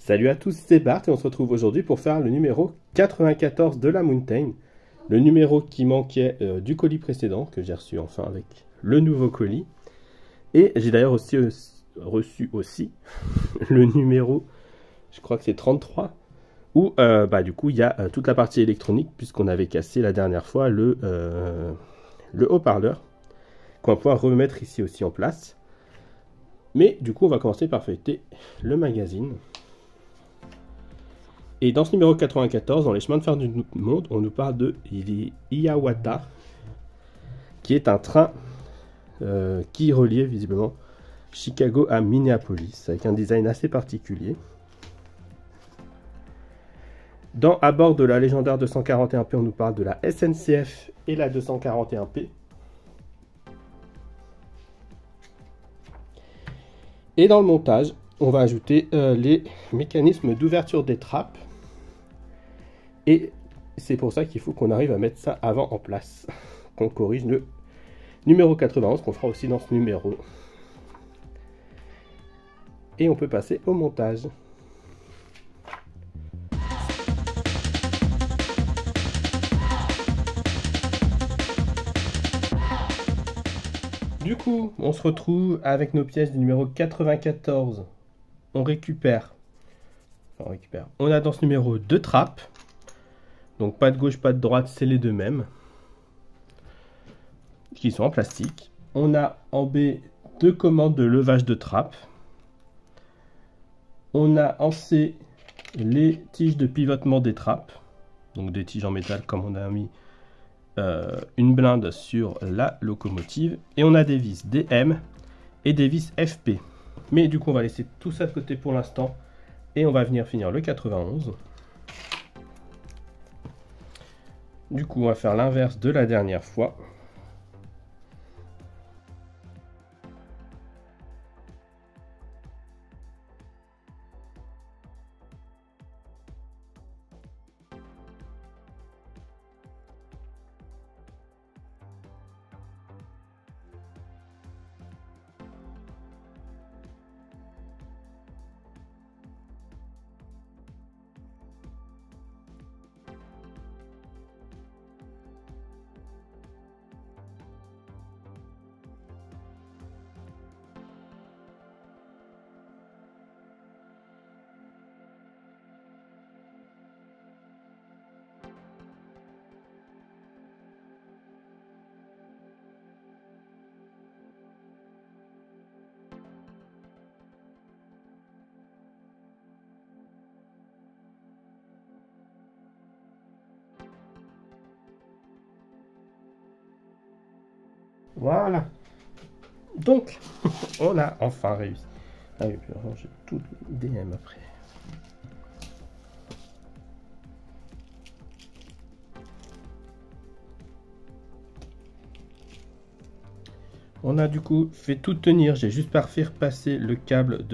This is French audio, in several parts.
Salut à tous, c'est Bart et on se retrouve aujourd'hui pour faire le numéro 94 de la Mountain. Le numéro qui manquait du colis précédent, que j'ai reçu enfin avec le nouveau colis. Et j'ai d'ailleurs aussi reçu le numéro, je crois que c'est 33, où du coup il y a toute la partie électronique, puisqu'on avait cassé la dernière fois le haut-parleur, qu'on va pouvoir remettre ici aussi en place. Mais du coup on va commencer par feuilleter le magazine. Et dans ce numéro 94, dans les chemins de fer du monde, on nous parle de Hiawatha, qui est un train qui reliait visiblement Chicago à Minneapolis, avec un design assez particulier. À bord de la légendaire 241P, on nous parle de la SNCF et la 241P. Et dans le montage, on va ajouter les mécanismes d'ouverture des trappes. Et c'est pour ça qu'il faut qu'on arrive à mettre ça avant en place. Qu'on corrige le numéro 91, qu'on fera aussi dans ce numéro. Et on peut passer au montage. Du coup, on se retrouve avec nos pièces du numéro 94. On récupère. On a dans ce numéro 2 trappes. Donc pas de gauche, pas de droite, c'est les deux mêmes. Qui sont en plastique. On a en B 2 commandes de levage de trappe. On a en C les tiges de pivotement des trappes. Donc des tiges en métal comme on a mis une blinde sur la locomotive. Et on a des vis DM et des vis FP. Mais du coup on va laisser tout ça de côté pour l'instant. Et on va venir finir le 91. Du coup, on va faire l'inverse de la dernière fois. Voilà. Donc, on a enfin réussi. Ah oui, puis ranger tout le DM après. On a du coup fait tout tenir. J'ai juste par faire passer le câble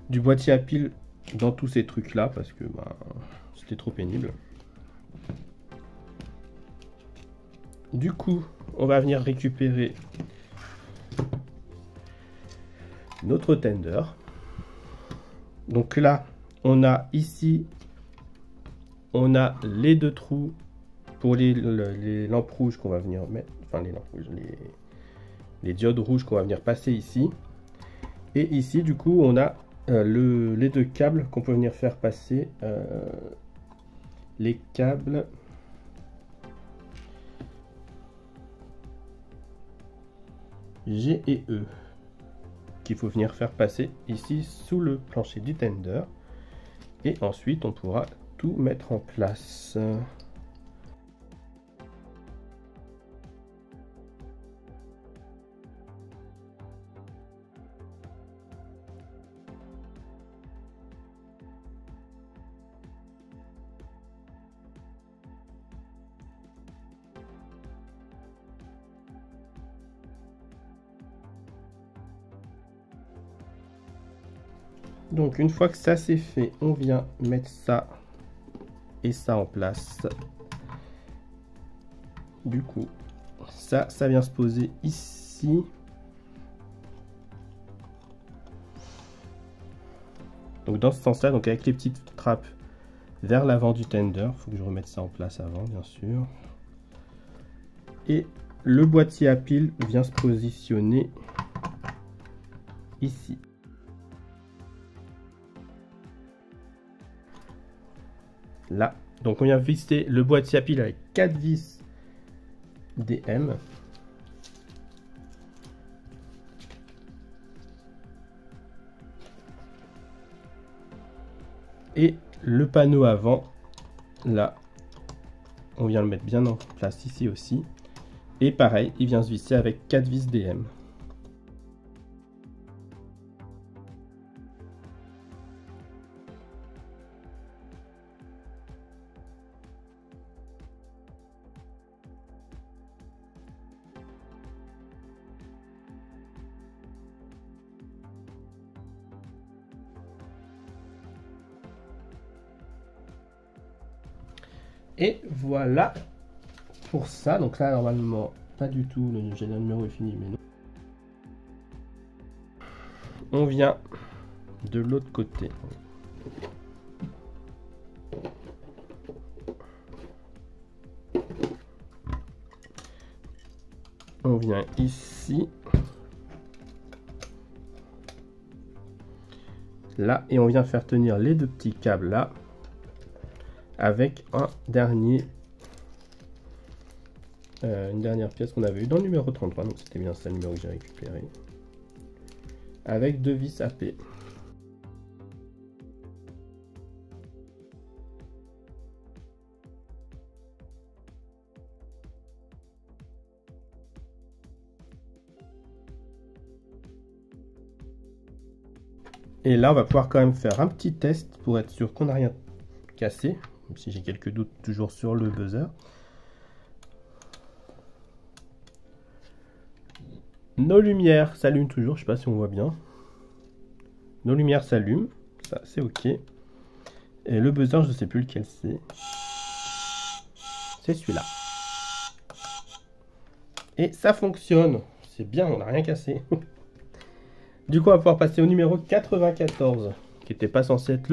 du boîtier à pile dans tous ces trucs là parce que c'était trop pénible. Du coup, on va venir récupérer notre tender. Donc là, on a ici, on a les deux trous pour les lampes rouges qu'on va venir mettre, enfin les lampes rouges, les diodes rouges qu'on va venir passer ici. Et ici, du coup, on a les deux câbles qu'on peut venir faire passer. Les câbles G et E qu'il faut venir faire passer ici sous le plancher du tender. Et ensuite, on pourra tout mettre en place. Donc une fois que ça c'est fait, on vient mettre ça et ça en place. Du coup, ça vient se poser ici. Donc dans ce sens-là, donc avec les petites trappes vers l'avant du tender, il faut que je remette ça en place avant, bien sûr. Et le boîtier à piles vient se positionner ici. Là. Donc on vient visser le boîtier à piles avec 4 vis DM. Et le panneau avant, là, on vient le mettre bien en place ici aussi. Et pareil, il vient se visser avec 4 vis DM. Et voilà pour ça. Donc là, normalement, pas du tout. Le numéro est fini, mais non. On vient de l'autre côté. On vient ici. Là, et on vient faire tenir les deux petits câbles là. Avec un dernier, une dernière pièce qu'on avait eu dans le numéro 33, donc c'était bien ça le numéro que j'ai récupéré, avec 2 vis AP. Et là, on va pouvoir quand même faire un petit test pour être sûr qu'on n'a rien cassé, même si j'ai quelques doutes toujours sur le buzzer. Nos lumières s'allument toujours, je sais pas si on voit bien. Nos lumières s'allument, ça c'est ok. Et le buzzer, je sais plus lequel c'est. C'est celui-là. Et ça fonctionne, c'est bien, on n'a rien cassé. Du coup, on va pouvoir passer au numéro 94, qui n'était pas censé être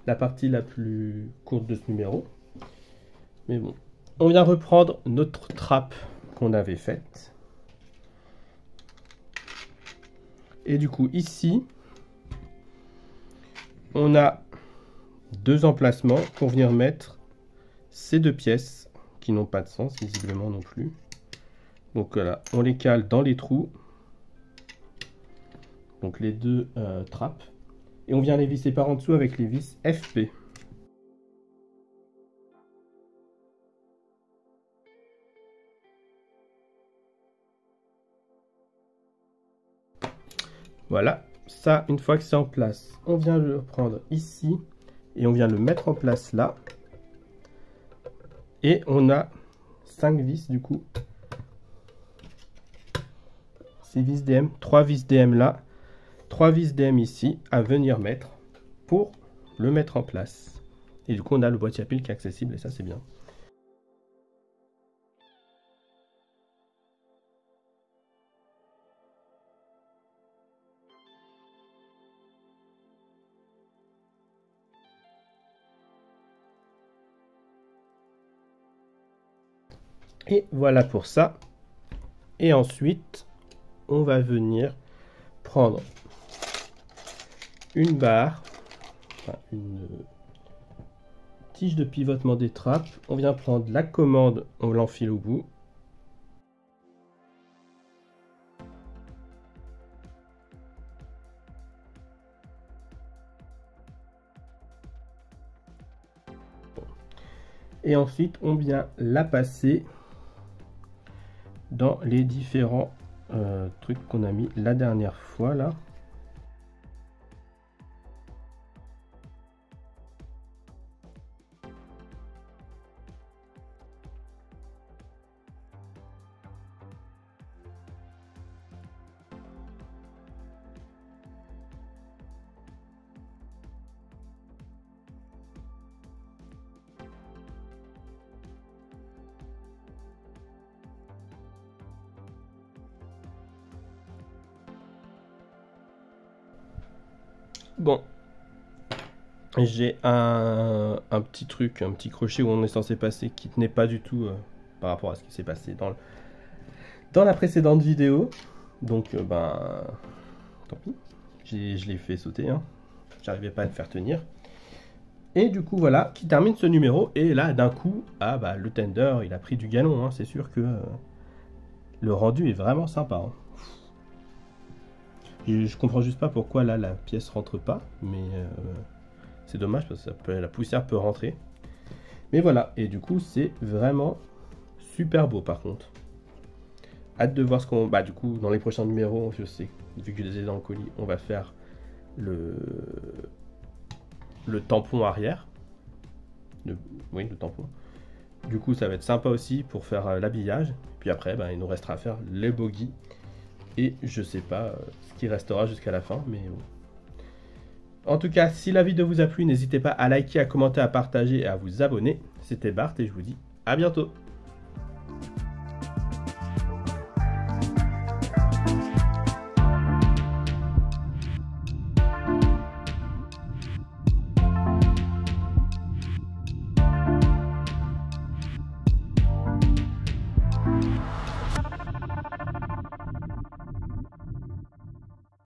la partie la plus courte de ce numéro. Mais bon, on vient reprendre notre trappe qu'on avait faite. Et du coup, ici, on a 2 emplacements pour venir mettre ces 2 pièces qui n'ont pas de sens, visiblement non plus. Donc voilà, on les cale dans les trous. Donc les 2 trappes. Et on vient les visser par en dessous avec les vis FP. Voilà, ça, une fois que c'est en place, on vient le prendre ici et on vient le mettre en place là. Et on a 5 vis du coup. 6 vis DM, 3 vis DM là, 3 vis DM ici à venir mettre pour le mettre en place. Et du coup, on a le boîtier à piles qui est accessible et ça, c'est bien. Et voilà pour ça. Et ensuite, on va venir prendre une barre, enfin une tige de pivotement des trappes. On vient prendre la commande, on l'enfile au bout. Et ensuite, on vient la passer dans les différents trucs qu'on a mis la dernière fois là. Bon, J'ai un petit truc, un petit crochet où on est censé passer qui tenait pas du tout par rapport à ce qui s'est passé dans la précédente vidéo. Donc, tant pis. Je l'ai fait sauter. Hein. J'arrivais pas à le faire tenir. Et du coup, voilà, qui termine ce numéro. Et là, d'un coup, le tender, il a pris du galon. Hein. C'est sûr que le rendu est vraiment sympa. Hein. Je comprends juste pas pourquoi là, la pièce rentre pas. Mais c'est dommage parce que la poussière peut rentrer. Mais voilà, et du coup, c'est vraiment super beau par contre. Hâte de voir ce qu'on... du coup, dans les prochains numéros, je sais, vu que je les ai dans le colis, on va faire le tampon arrière. Oui, le tampon. Du coup, ça va être sympa aussi pour faire l'habillage. Puis après, il nous restera à faire les bogies. Et je sais pas ce qui restera jusqu'à la fin, mais bon. En tout cas, si la vidéo vous a plu, n'hésitez pas à liker, à commenter, à partager et à vous abonner. C'était Bart et je vous dis à bientôt.